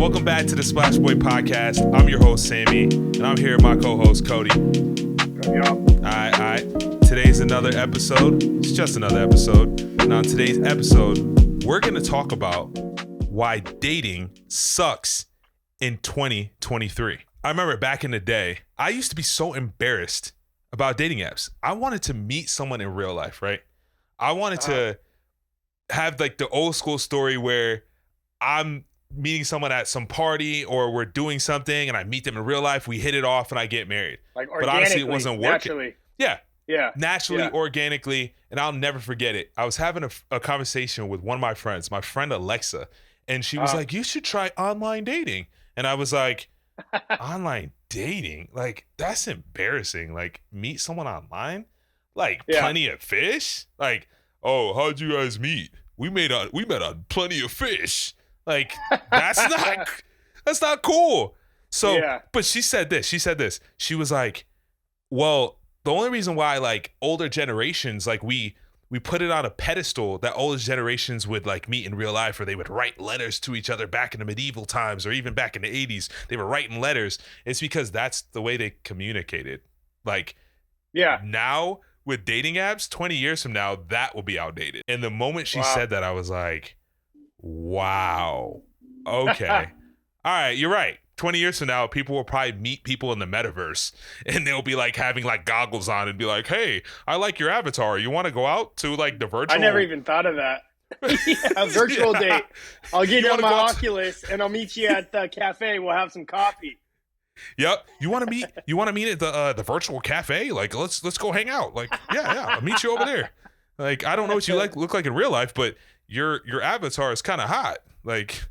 Welcome back to the Splash Boy Podcast. I'm your host, Sammie, and I'm here with my co-host, Cody. All right. Today's another episode. It's just another episode. And on today's episode, we're going to talk about why dating sucks in 2023. I remember back in the day, I used to be so embarrassed about dating apps. I wanted to meet someone in real life, right? I wanted to have like the old school story where I'm meeting someone at some party or we're doing something and I meet them in real life, we hit it off and I get married. Like but honestly, it wasn't working. Naturally. Yeah. Naturally, organically, and I'll never forget it. I was having a conversation with one of my friends, my friend Alexa, and she was like, you should try online dating. And I was like, online dating? Like, that's embarrassing. Like, meet someone online? Like, Plenty of Fish? Like, oh, how'd you guys meet? We met on Plenty of Fish. Like, that's not cool. So, but she said this. She was like, well, the only reason why like older generations, like we put it on a pedestal that older generations would like meet in real life, or they would write letters to each other back in the medieval times, or even back in the 80s, they were writing letters. It's because that's the way they communicated. Like, now with dating apps, 20 years from now, that will be outdated. And the moment she said that, I was like, wow, okay. All right, you're right. 20 years from now, people will probably meet people in the metaverse and they'll be like having like goggles on and be like, hey, I like your avatar. You want to go out to like the virtual? I never even thought of that. A virtual date. I'll get you on my Oculus and I'll meet you at the cafe. We'll have some coffee. Yep. You want to meet at the virtual cafe? Like, let's go hang out. Like, yeah. I'll meet you over there. Like, I don't know what you look like in real life, but your avatar is kind of hot. Like,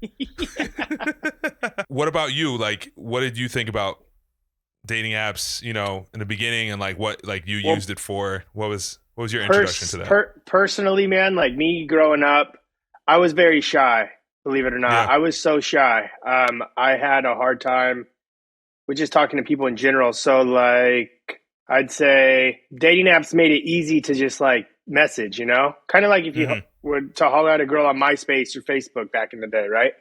what about you? Like, what did you think about dating apps, you know, in the beginning, and like what like you used it for? What was your introduction to that? Personally, man, like me growing up, I was very shy, believe it or not. Yeah. I was so shy. I had a hard time with just talking to people in general. So like, I'd say dating apps made it easy to just like message, you know, kind of like if you were to holler at a girl on MySpace or Facebook back in the day, right?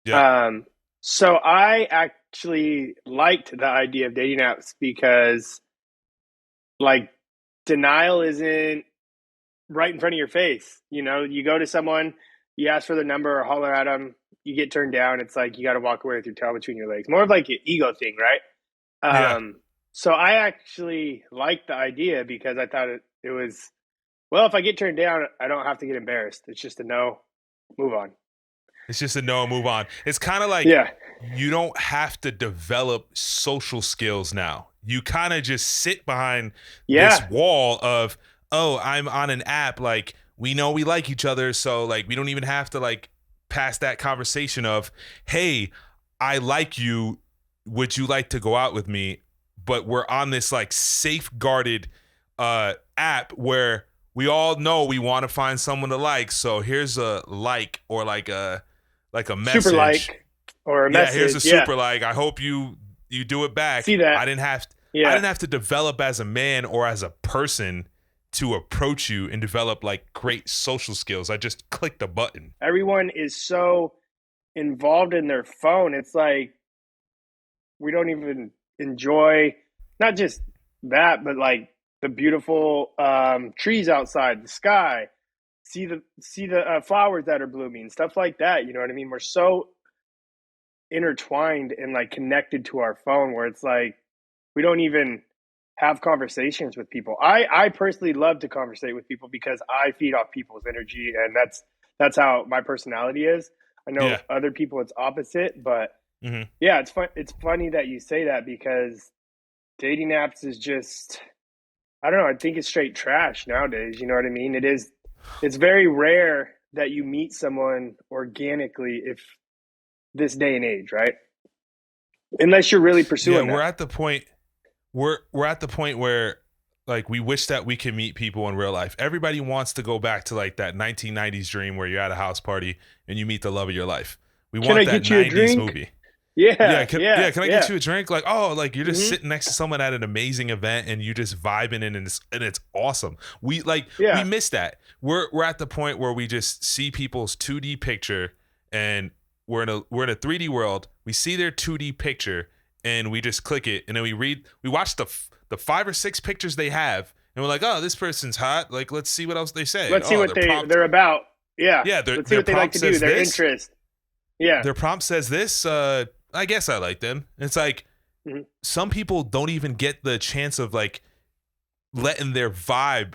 Yeah. So I actually liked the idea of dating apps because like denial isn't right in front of your face. You know, you go to someone, you ask for their number or holler at them, you get turned down. It's like, you got to walk away with your tail between your legs. More of like an ego thing, right? So I actually liked the idea because I thought it was, well, if I get turned down, I don't have to get embarrassed. It's just a no, move on. It's just a no, move on. It's kind of like you don't have to develop social skills now. You kind of just sit behind this wall of, oh, I'm on an app. Like, we know we like each other. So like, we don't even have to like pass that conversation of, hey, I like you. Would you like to go out with me? But we're on this like safeguarded app where we all know we want to find someone to like. So here's a like, or like a message. Super like or a message. Yeah, here's a super like. I hope you do it back. See that? I didn't have to develop as a man or as a person to approach you and develop like great social skills. I just clicked a button. Everyone is so involved in their phone. It's like we don't even enjoy not just that, but like the beautiful trees outside, the sky, see the flowers that are blooming, stuff like that. You know what I mean? We're so intertwined and like connected to our phone where it's like we don't even have conversations with people. I personally love to conversate with people because I feed off people's energy, and that's how my personality is. I know other people it's opposite, but it's funny that you say that because dating apps is just, I don't know, I think it's straight trash nowadays. You know what I mean? It's very rare that you meet someone organically if this day and age, right? Unless you're really pursuing we're at the point where like we wish that we could meet people in real life. Everybody wants to go back to like that 1990s dream where you're at a house party and you meet the love of your life. We want that 90s movie. Can I get you a drink? Like, oh, like you're just sitting next to someone at an amazing event and you just vibing and it's awesome. We miss that. We're at the point where we just see people's 2D picture and we're in a 3D world. We see their 2D picture and we just click it, and then we watch the 5 or 6 pictures they have, and we're like, oh, this person's hot. Like, let's see what else they say. Let's see Oh, what they're about. Yeah. Yeah, Let's see their what they like prompt to do. says Their this. interest. Yeah. Their prompt says this. I guess I like them. And it's like some people don't even get the chance of like letting their vibe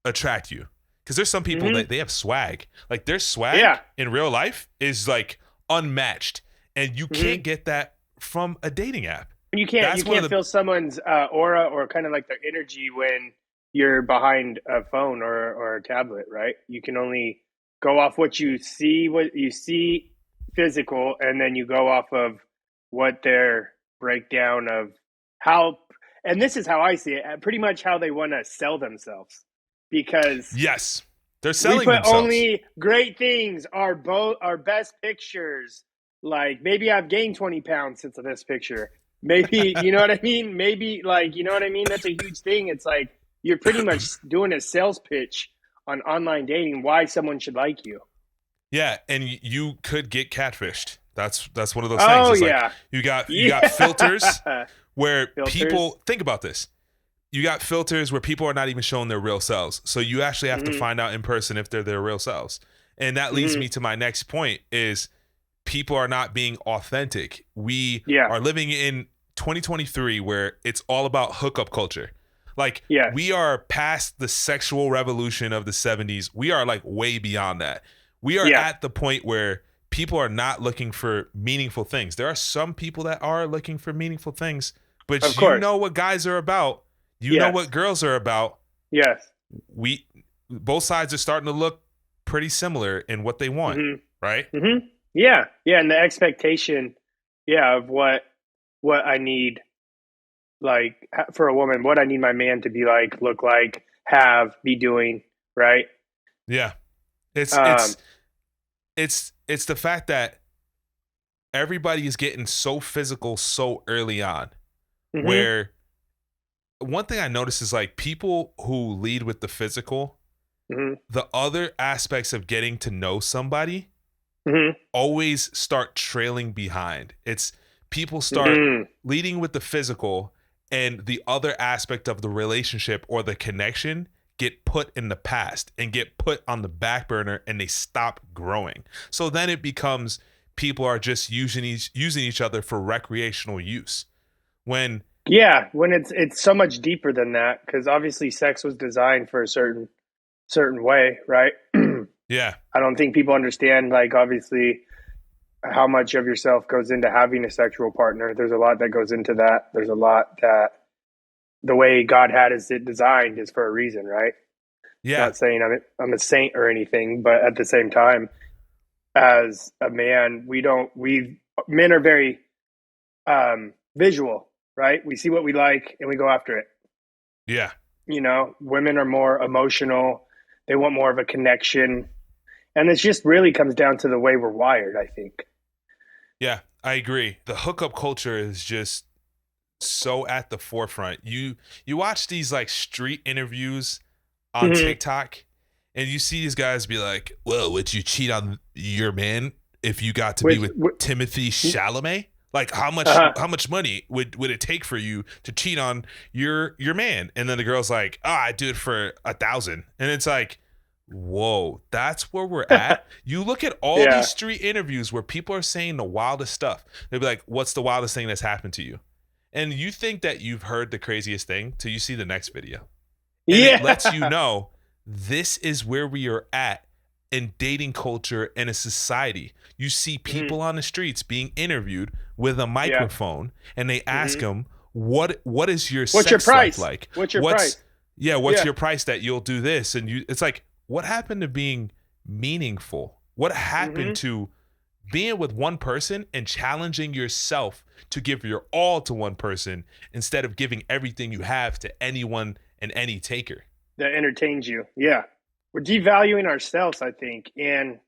attract you, because there's some people that they have swag. Like their swag in real life is like unmatched, and you can't get that from a dating app. You can't feel someone's aura or kind of like their energy when you're behind a phone or a tablet, right? You can only go off what you see physical, and then you go off of what their breakdown of how, and this is how I see it, pretty much how they want to sell themselves. Because yes, they're selling we put themselves. Only great things are our best pictures. Like, maybe I've gained 20 pounds since this picture. Maybe, you know what I mean? Maybe, like, you know what I mean? That's a huge thing. It's like you're pretty much doing a sales pitch on online dating, why someone should like you. Yeah, and you could get catfished. That's one of those things. Oh, it's yeah. Like you got filters where people think about this. You got filters where people are not even showing their real selves. So you actually have to find out in person if they're their real selves. And that leads me to my next point is people are not being authentic. We are living in 2023 where it's all about hookup culture. Like we are past the sexual revolution of the 70s. We are like way beyond that. We are at the point where people are not looking for meaningful things. There are some people that are looking for meaningful things, but you know what guys are about. You know what girls are about. Yes. Both sides are starting to look pretty similar in what they want, right? Yeah. Yeah. And the expectation, of what I need, like, for a woman, what I need my man to be like, look like, be doing, right? Yeah. It's the fact that everybody is getting so physical so early on, where one thing I notice is like people who lead with the physical, the other aspects of getting to know somebody always start trailing behind. It's people start leading with the physical, and the other aspect of the relationship or the connection get put in the past and get put on the back burner, and they stop growing. So then it becomes people are just using each other for recreational use. When it's so much deeper than that, because obviously sex was designed for a certain way, right? Yeah. I don't think people understand, like, obviously how much of yourself goes into having a sexual partner. There's a lot that goes into that. There's a lot that the way God had it designed is for a reason, right? Yeah. Not saying I'm a saint or anything, but at the same time, as a man, men are very visual, right? We see what we like and we go after it. Yeah. You know, women are more emotional. They want more of a connection. And it just really comes down to the way we're wired, I think. Yeah, I agree. The hookup culture is just so at the forefront. You watch these like street interviews on TikTok, and you see these guys be like, well, would you cheat on your man if you got to be with Timothy Chalamet? Like how much money would it take for you to cheat on your man? And then the girl's like, oh, I'd do it for 1,000. And it's like, whoa, that's where we're at. You look at all these street interviews where people are saying the wildest stuff. They'll be like, what's the wildest thing that's happened to you? And you think that you've heard the craziest thing till you see the next video. And it lets you know this is where we are at in dating culture and a society. You see people on the streets being interviewed with a microphone, and they ask them, what is your sex life like? What's your price? Yeah, what's your price that you'll do this? And it's like, what happened to being meaningful? What happened to being with one person and challenging yourself to give your all to one person instead of giving everything you have to anyone and any taker that entertains you? Yeah. We're devaluing ourselves, I think. And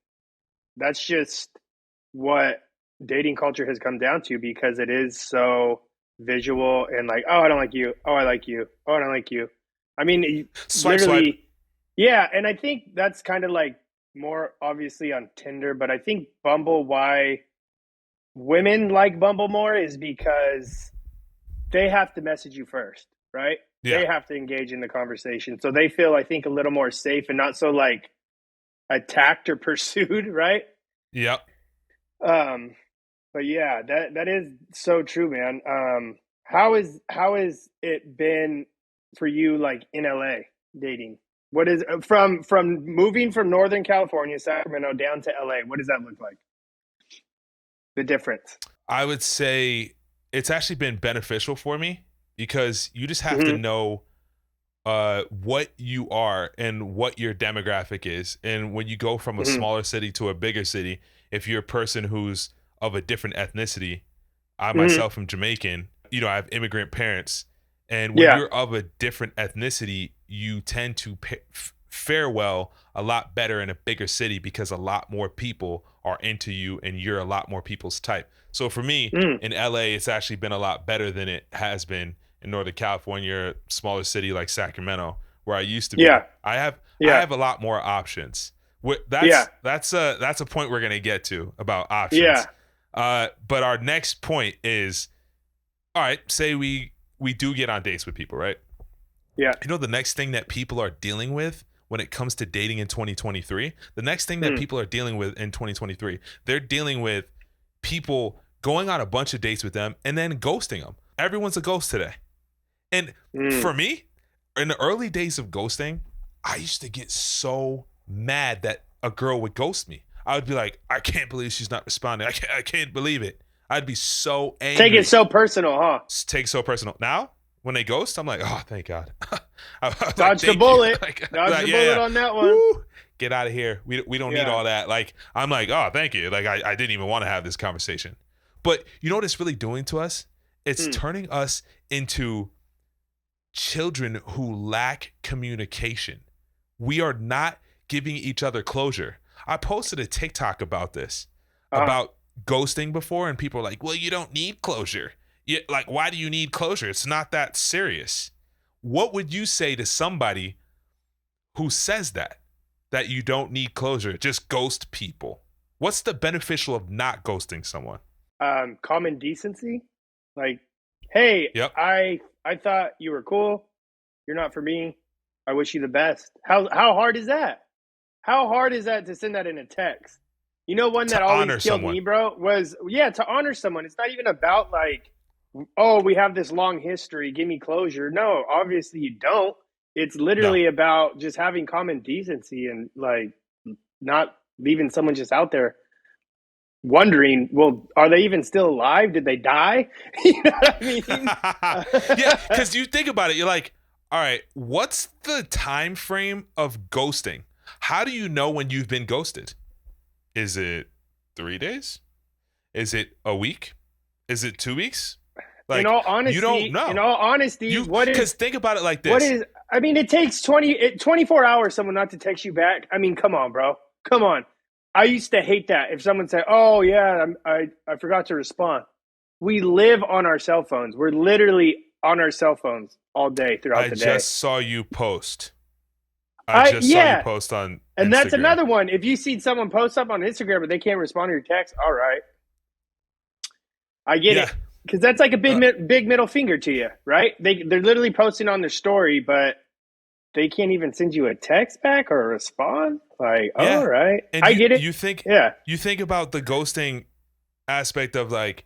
that's just what dating culture has come down to, because it is so visual and like, oh, I don't like you. Oh, I like you. Oh, I don't like you. I mean, swipe. Yeah. And I think that's kind of like more obviously on Tinder, but I think Bumble, why women like Bumble more is because they have to message you first, right? Yeah. They have to engage in the conversation. So they feel, I think, a little more safe and not so like attacked or pursued, right? Yep. Um, but yeah, that is so true, man. How is it been for you, like in LA dating? What is from moving from Northern California, Sacramento, down to LA? What does that look like? The difference. I would say it's actually been beneficial for me because you just have to Mm-hmm. know what you are and what your demographic is. And when you go from a Mm-hmm. smaller city to a bigger city, if you're a person who's of a different ethnicity, I Mm-hmm. myself am Jamaican, I have immigrant parents. And when Yeah. you're of a different ethnicity, you tend to fare well a lot better in a bigger city because a lot more people are into you and you're a lot more people's type. So for me Mm. in LA, it's actually been a lot better than it has been in Northern California, smaller city like Sacramento, where I used to be. Yeah. I Yeah. have a lot more options. Yeah. That's a point we're gonna get to about options. Yeah. But our next point is, all right, say we do get on dates with people, right? Yeah. The next thing that people are dealing with when it comes to dating in 2023, the next thing that Mm. people are dealing with in 2023, they're dealing with people going on a bunch of dates with them and then ghosting them. Everyone's a ghost today. And Mm. for me, in the early days of ghosting, I used to get so mad that a girl would ghost me. I would be like, I can't believe she's not responding. I can't believe it. I'd be so Take it angry. so personal, huh? Take so personal. Now, when they ghost, I'm like, oh, thank God. I was like, Dodge the thank you. bullet. Dodge the bullet on that one. Woo, get out of here. We don't need Yeah. all that. Like, I'm like, oh, thank you. Like, I didn't even want to have this conversation. But you know what it's really doing to us? It's Mm. turning us into children who lack communication. We are not giving each other closure. I posted a TikTok about this, Uh-huh. about ghosting before, and people are like, well, you don't need closure. Like, why do you need closure? It's not that serious. What would you say to somebody who says that you don't need closure? Just ghost people. What's the beneficial of not ghosting someone? Common decency. Like, hey, Yep. I thought you were cool. You're not for me. I wish you the best. How hard is that? How hard is that to send that in a text? You know, one that To always honor killed someone. me, bro, was to honor someone. It's not even about like, oh, we have this long history. Give me closure. No, obviously you don't. It's No. literally about just having common decency and like not leaving someone just out there wondering, well, are they even still alive? Did they die? You know what I mean? Yeah, because you think about it, you're like, all right, what's the time frame of ghosting? How do you know when you've been ghosted? Is it 3 days? Is it a week? Is it 2 weeks? in Like, all you don't honesty, in know. all honesty, Because think about it like what this. is, I mean, it takes 24 hours someone not to text you back. I mean, come on, bro. Come on. I used to hate that. If someone said, oh, yeah, I forgot to respond. We live on our cell phones. We're literally on our cell phones all day throughout I the day. just saw you post. I just saw you Yeah. post on And that's Instagram. another one. If you see someone post up on Instagram but they can't respond to your text, all right. I get it. Because that's like a big middle finger to you, right? They're literally posting on their story, but they can't even send you a text back or a response. Like, all Yeah. right, And I get it. Yeah, you think about the ghosting aspect of like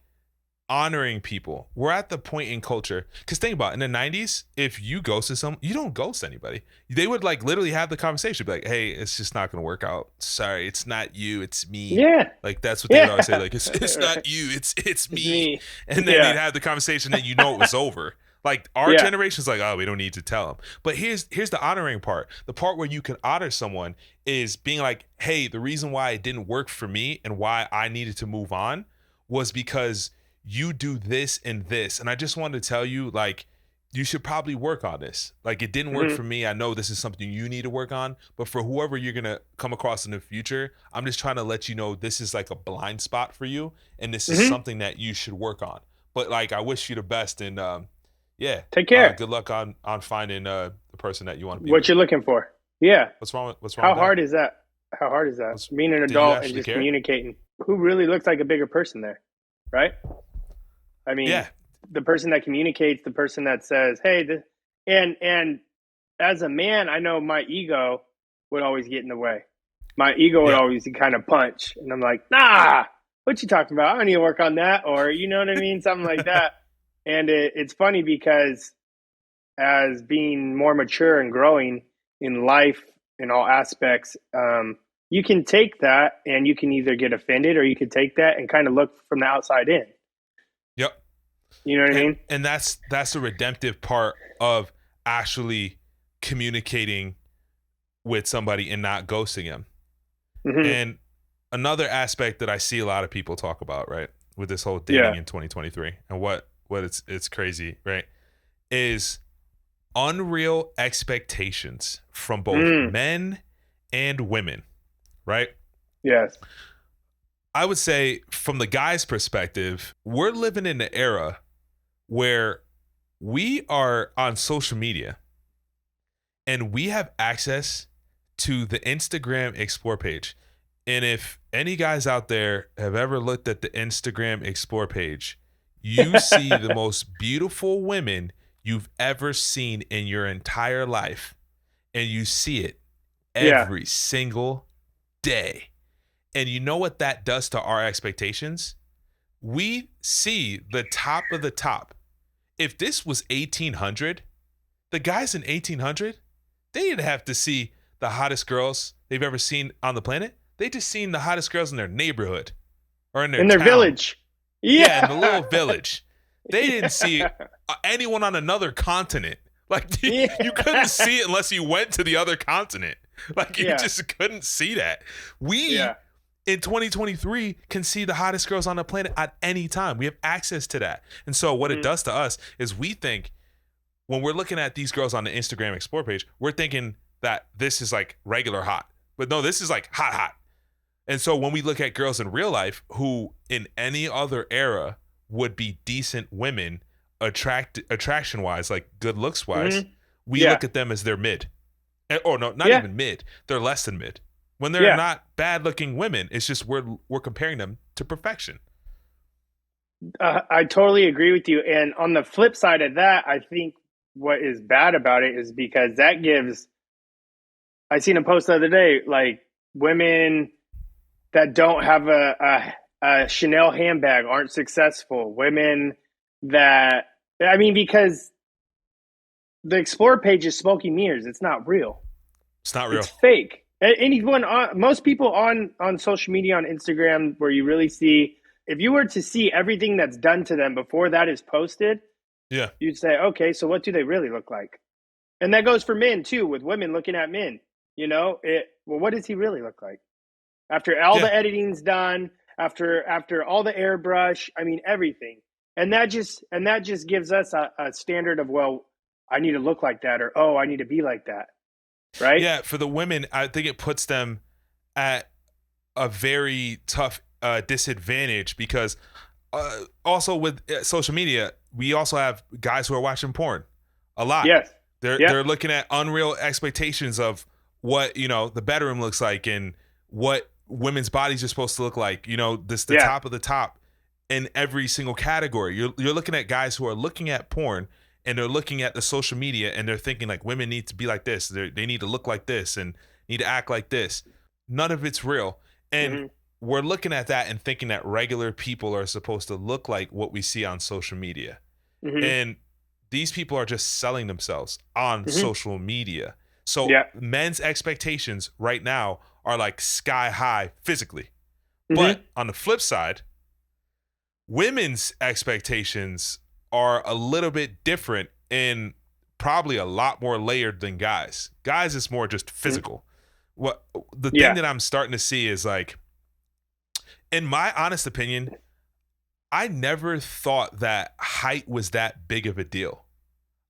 honoring people. We're at the point in culture, because think about it, in the 90s, if you ghosted someone, you don't ghost anybody. They would like literally have the conversation, be like, hey, it's just not gonna work out. Sorry, it's not you, it's me. yeah, Like that's what they would yeah. always say, like it's Right. not you, it's It's me. me. And then they'd Yeah, have the conversation and it was over. Like our yeah. generation's like, oh, we don't need to tell them. But here's the honoring part. The part where you can honor someone is being like, hey, the reason why it didn't work for me and why I needed to move on was because you do this and this. And I just wanted to tell you, like, you should probably work on this. Like, it didn't work Mm-hmm. for me. I know this is something you need to work on, but for whoever you're going to come across in the future, I'm just trying to let you know this is like a blind spot for you. And this is Mm-hmm. something that you should work on. But like, I wish you the best. And yeah, Take care. good luck on finding the person that you want to be What with. you're looking for. Yeah. What's wrong How with that? hard is that? How hard is that? Being an Did you adult and actually just care? communicating. Who really looks like a bigger person there, right? I mean, Yeah. the person that communicates, the person that says, "Hey," and as a man, I know my ego would always get in the way. My ego would Yeah. always kind of punch, and I'm like, "Nah, what you talking about? I need to work on that," or you know what I mean, something like that. And it's funny because as being more mature and growing in life in all aspects, you can take that and you can either get offended or you can take that and kind of look from the outside in. Yep. You know what I mean? And that's the redemptive part of actually communicating with somebody and not ghosting them. Mm-hmm. And another aspect that I see a lot of people talk about, right, with this whole dating Yeah. in 2023 and what it's crazy, right, is unreal expectations from both men and women, right? Yes. I would say from the guy's perspective, we're living in an era where we are on social media and we have access to the Instagram Explore page. And if any guys out there have ever looked at the Instagram Explore page, you see the most beautiful women you've ever seen in your entire life. And you see it Yeah. every single day. And you know what that does to our expectations? We see the top of the top. If this was 1800, the guys in 1800, they didn't have to see the hottest girls they've ever seen on the planet. They just seen the hottest girls in their neighborhood or in their In their town. village. Yeah, in Yeah. the little village. They didn't see anyone on another continent. Like you couldn't see it unless you went to the other continent. Like you just couldn't see that. We in 2023 can see the hottest girls on the planet at any time. We have access to that. And so what it does to us is we think when we're looking at these girls on the Instagram Explore page, we're thinking that this is like regular hot. But no, this is like hot. And so when we look at girls in real life who in any other era would be decent women, attraction wise, like good looks wise, we look at them as they're mid. Or no, not even mid. They're less than mid. When they're not bad looking women, it's just we're comparing them to perfection. I totally agree with you. And on the flip side of that, I think what is bad about it is because that gives. I seen a post the other day, like women that don't have a Chanel handbag aren't successful. Women that, I mean, because the Explore page is smoky mirrors. It's not real. It's not real. It's fake. Most people on social media, on Instagram, where you really see, if you were to see everything that's done to them before that is posted, you'd say, okay, so what do they really look like? And that goes for men too, with women looking at men. You know, well, what does he really look like? After all the editing's done, after all the airbrush, I mean everything. And that just gives us a standard of, well, I need to look like that, or oh, I need to be like that. Right? Yeah, for the women, I think it puts them at a very tough disadvantage because also with social media, we also have guys who are watching porn a lot. Yes. They're looking at unreal expectations of what, you know, the bedroom looks like and what women's bodies are supposed to look like. You know, the top of the top in every single category. You're looking at guys who are looking at porn and they're looking at the social media and they're thinking like women need to be like this. They need to look like this and need to act like this. None of it's real. And we're looking at that and thinking that regular people are supposed to look like what we see on social media. And these people are just selling themselves on social media. So men's expectations right now are like sky high physically. But on the flip side, women's expectations are a little bit different and probably a lot more layered than guys. Guys is more just physical. What the thing that I'm starting to see is like, in my honest opinion, I never thought that height was that big of a deal.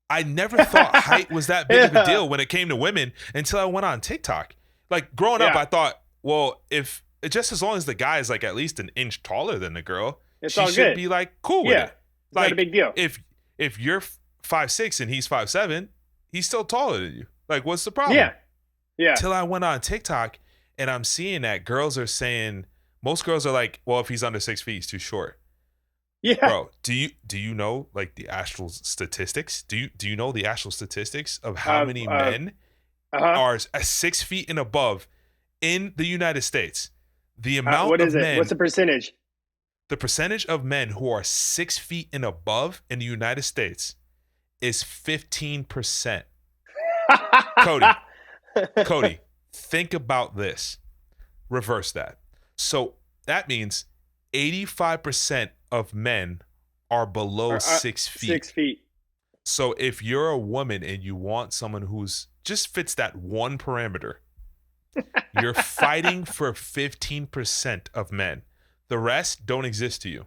I never thought height was that big of a deal when it came to women until I went on TikTok. Like growing up, I thought, well, if just as long as the guy is like at least an inch taller than the girl, she should be like cool with it. It's not a big deal. If you're 5'6" and he's 5'7", he's still taller than you. Like, what's the problem? Yeah. Till I went on TikTok And I'm seeing that girls are saying, most girls are like, well, if he's under 6 feet, he's too short. Yeah. Bro, do you know like the actual statistics? Do you know the actual statistics of how many men Uh-huh. are 6 feet and above in the United States? The amount What of is it? What's men, the percentage? the percentage of men who are 6 feet and above in the United States is 15%. Cody, think about this. Reverse that. So that means 85% of men are below 6 feet. 6 feet. So if you're a woman and you want someone who's just fits that one parameter, you're fighting for 15% of men. The rest don't exist to you.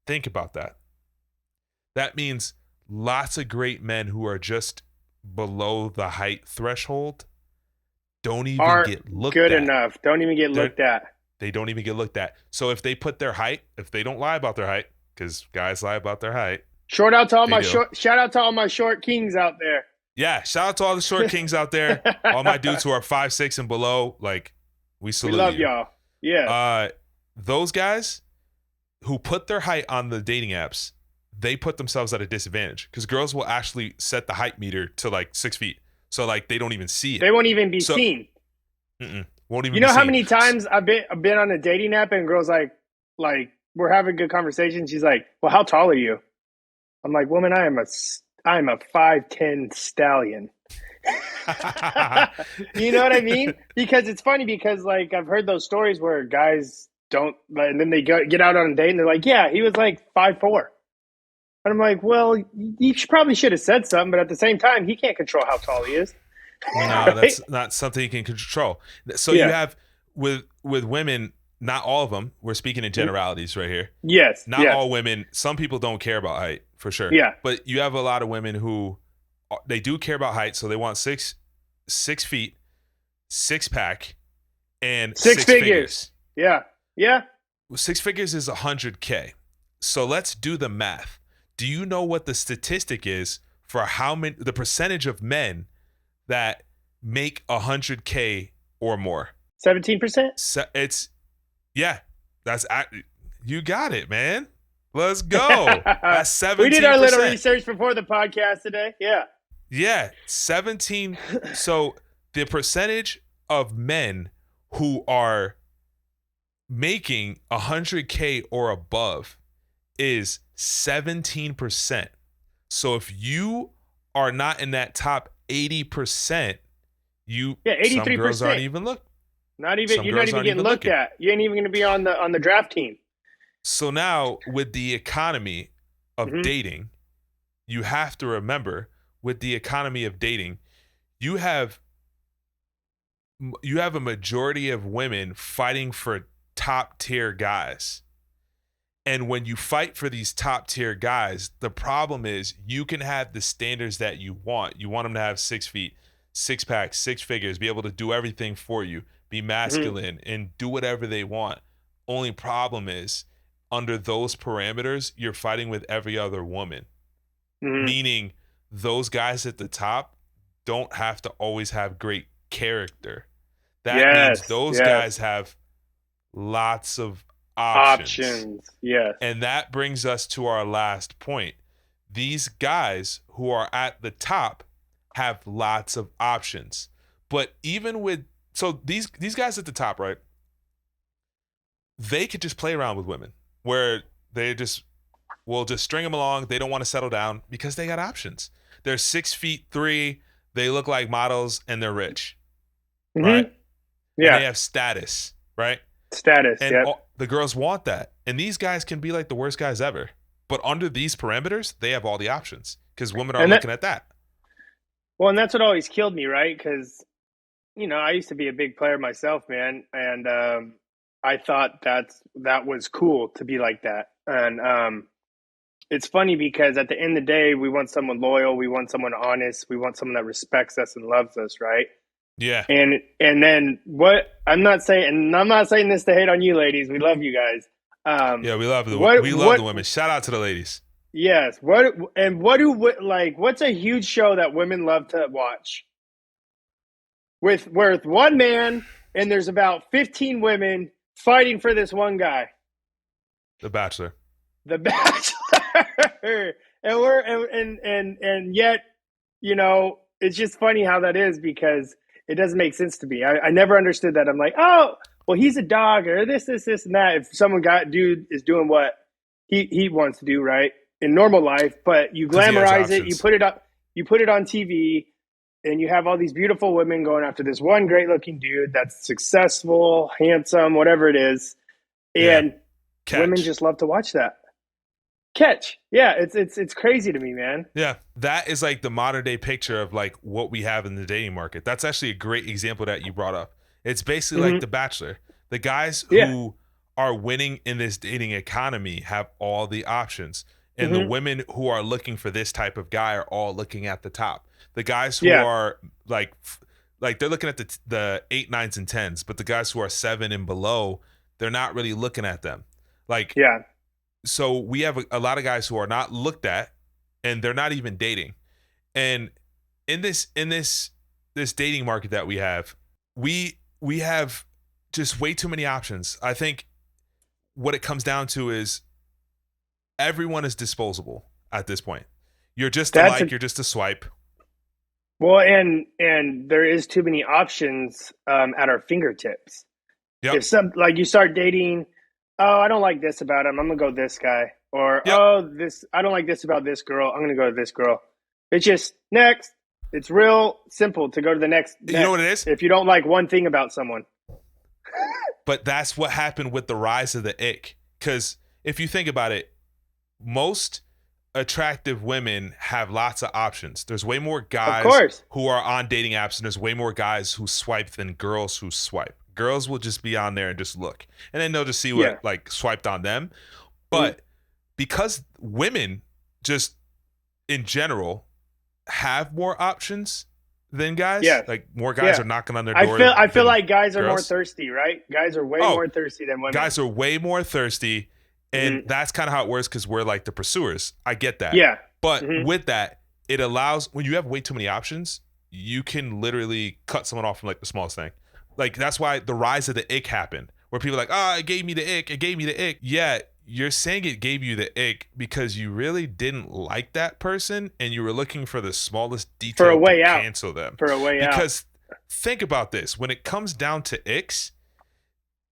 Think about that. That means lots of great men who are just below the height threshold don't even get looked good at. enough. Don't even get looked at. They don't even get looked at. So if they put their height, if they don't lie about their height, because guys lie about their height. Shout out to all my short kings out there. Yeah, shout out to all the short kings out there. All my dudes who are 5'6" and below, like, we salute you. We love y'all. Yeah. Those guys who put their height on the dating apps, they put themselves at a disadvantage because girls will actually set the height meter to like 6 feet. So like they don't even see it. They won't even be seen. Won't even. You know how many times I've been on a dating app and girls like we're having a good conversation. She's like, "Well, how tall are you?" I'm like, "Woman, I'm a 5'10" stallion." You know what I mean? Because it's funny because like I've heard those stories where guys don't, and then they get out on a date and they're like, "Yeah, he was like 5'4." And I'm like, well, you probably should have said something, but at the same time, he can't control how tall he is. No, right? That's not something you can control. So you have with women, not all of them. We're speaking in generalities right here. Yes. Not all women. Some people don't care about height for sure. Yeah. But you have a lot of women who they do care about height, so they want 6 feet, 6-pack, and 6 figures. Yeah. Yeah. 6 figures is $100K. So let's do the math. Do you know what the statistic is for the percentage of men that make $100K or more? 17%. You got it, man. Let's go. That's 17%. We did our little research before the podcast today. Yeah. Yeah, 17. So the percentage of men who are making $100K or above is 17%. So if you are not in that top 80%, 83%. Some girls aren't even looked. You're not even getting looked at. You ain't even going to be on the draft team. So now with the economy of dating, you have to remember with the economy of dating, you have a majority of women fighting for top tier guys. And when you fight for these top tier guys, the problem is you can have the standards that you want. You want them to have 6 feet, 6-pack, 6 figures, be able to do everything for you, be masculine, and do whatever they want. Only problem is under those parameters, you're fighting with every other woman. Meaning those guys at the top don't have to always have great character. That means those guys have lots of options. Yes. And that brings us to our last point. These guys who are at the top have lots of options. But even with these guys at the top, right? They could just play around with women where we'll just string them along. They don't want to settle down because they got options. They're 6'3", they look like models, and they're rich. Right? Yeah. And they have status, right? And the girls want that. And these guys can be like the worst guys ever. But under these parameters, they have all the options because women are looking at that. Well, and that's what always killed me, right? Because, I used to be a big player myself, man. And I thought that was cool to be like that. And it's funny because at the end of the day, we want someone loyal. We want someone honest. We want someone that respects us and loves us, right? Yeah. And then what I'm not saying this to hate on you ladies. We love you guys. Yeah, we love the women. Shout out to the ladies. Yes. What's a huge show that women love to watch? With one man and there's about 15 women fighting for this one guy, The Bachelor. the Bachelor. And yet, you know, it's just funny how that is because it doesn't make sense to me. I never understood that. I'm like, oh, well, he's a dog or this, and that. If dude is doing what he wants to do, right, in normal life, but you glamorize it, you put it on TV, and you have all these beautiful women going after this one great looking dude that's successful, handsome, whatever it is, and women just love to watch that. Yeah, it's crazy to me, man. Yeah, that is like the modern day picture of like what we have in the dating market. That's actually a great example that you brought up. It's basically like The Bachelor. The guys who are winning in this dating economy have all the options, and the women who are looking for this type of guy are all looking at the top. The guys who are like they're looking at the 8, 9s, and 10s, but the guys who are 7 and below, they're not really looking at them. So we have a lot of guys who are not looked at, and they're not even dating. And in this dating market that we have just way too many options. I think what it comes down to is everyone is disposable at this point. You're just you're just a swipe. Well, and there is too many options at our fingertips. Yep. If you start dating, oh, I don't like this about him, I'm gonna go this guy. Or I don't like this about this girl, I'm gonna go to this girl. It's just next. It's real simple to go to the next. You know what it is? If you don't like one thing about someone. But that's what happened with the rise of the ick. Because if you think about it, most attractive women have lots of options. There's way more guys who are on dating apps, and there's way more guys who swipe than girls who swipe. Girls will just be on there and just look, and then they'll just see what like swiped on them. But because women just in general have more options than guys, like more guys are knocking on their door. I feel like guys are more thirsty, right? Guys are way more thirsty than women. Guys are way more thirsty, and that's kind of how it works because we're like the pursuers. I get that. Yeah. But with that, it allows, when you have way too many options, you can literally cut someone off from like the smallest thing. Like that's why the rise of the ick happened, where people are like, oh, it gave me the ick. It gave me the ick. Yeah, you're saying it gave you the ick because you really didn't like that person and you were looking for the smallest detail for a way to out. Cancel them. For a way out. Because think about this. When it comes down to icks,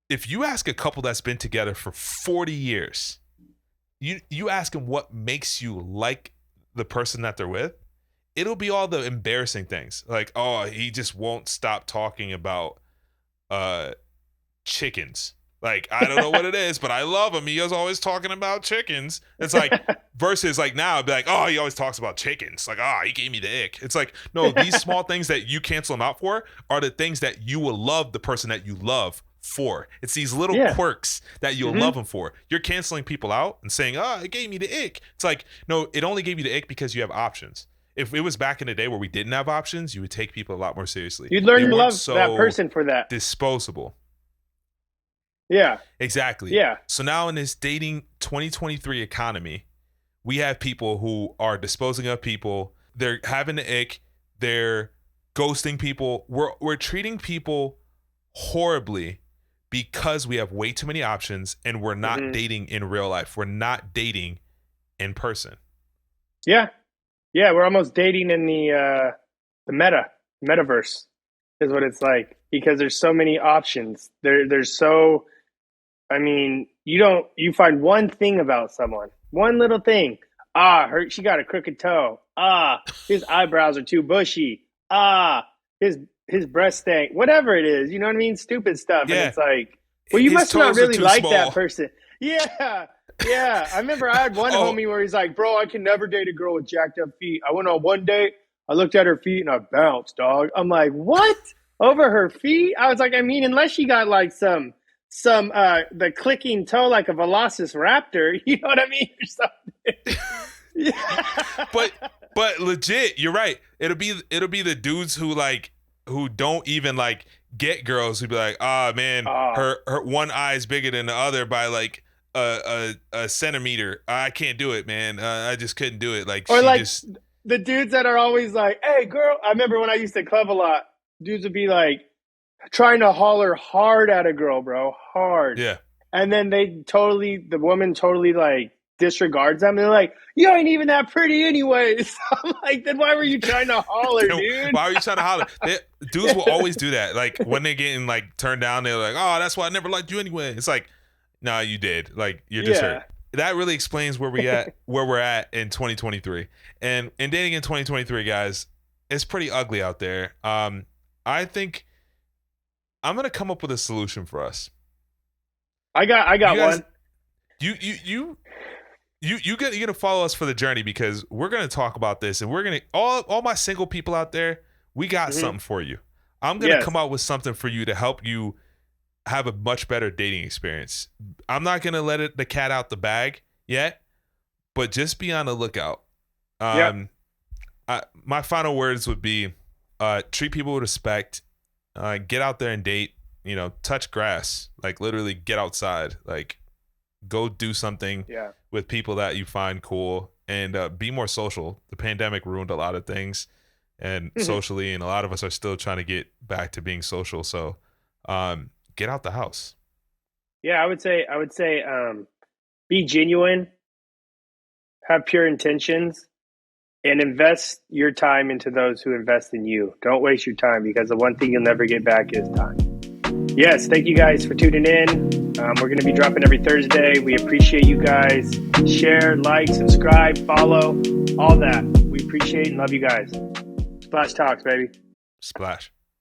if you ask a couple that's been together for 40 years, you ask them what makes you like the person that they're with, it'll be all the embarrassing things. Like, oh, he just won't stop talking about chickens. Like, I don't know what it is, but I love him. He was always talking about chickens. It's like, versus like now, I'd be like, oh, he always talks about chickens. Like, oh, he gave me the ick. It's like, no, these small things that you cancel him out for are the things that you will love the person that you love for. It's these little quirks that you'll love them for. You're canceling people out and saying, oh, it gave me the ick. It's like, no, it only gave you the ick because you have options. If it was back in the day where we didn't have options, you would take people a lot more seriously. You'd learn to love that person for that. Disposable. Yeah. Exactly. Yeah. So now in this dating 2023 economy, we have people who are disposing of people. They're having the ick. They're ghosting people. We're treating people horribly because we have way too many options and we're not dating in real life. We're not dating in person. Yeah. Yeah, we're almost dating in the metaverse is what it's like, because there's so many options. There's so, I mean, you find one thing about someone, one little thing. She got a crooked toe. His eyebrows are too bushy. His breast stank. Whatever it is, you know what I mean? Stupid stuff. Yeah. And it's like, well, you must not really like that person. Yeah. Yeah, I remember I had one homie where he's like, bro, I can never date a girl with jacked up feet. I went on one date, I looked at her feet and I bounced, dog. I'm like, what? Over her feet? I was like, I mean, unless she got like some the clicking toe like a velociraptor, you know what I mean? Or something. Yeah. But legit, you're right. It'll be the dudes who don't even like get girls who be like, man, her one eye is bigger than the other by like a centimeter. I can't do it, man. I just couldn't do it. Like, or like the dudes that are always like, hey girl, I remember when I used to club a lot, dudes would be like, trying to holler hard at a girl, bro, hard. Yeah. And then the woman totally like disregards them. They're like, you ain't even that pretty anyways. I'm like, then why were you trying to holler, dude? Why are you trying to holler? Dudes will always do that. Like when they're getting like turned down, they're like, oh, that's why I never liked you anyway. It's like, nah, you did. Like you're just hurt. That really explains where we're at in 2023. And dating in 2023, guys, it's pretty ugly out there. I think I'm gonna come up with a solution for us. I got one. You're gonna follow us for the journey because we're gonna talk about this and we're gonna all my single people out there, we got something for you. I'm gonna come out with something for you to help you have a much better dating experience. I'm not gonna let the cat out the bag yet, but just be on the lookout. My final words would be treat people with respect, get out there and date, touch grass, like literally get outside, like go do something with people that you find cool, and be more social. The pandemic ruined a lot of things and socially, and a lot of us are still trying to get back to being social. So get out the house. I would say be genuine, have pure intentions, and invest your time into those who invest in you. Don't waste your time, because the one thing you'll never get back is time. Yes, thank you guys for tuning in. We're going to be dropping every Thursday. We appreciate you guys. Share, like, subscribe, follow, all that. We appreciate and love you guys. Splash Talks, baby. Splash.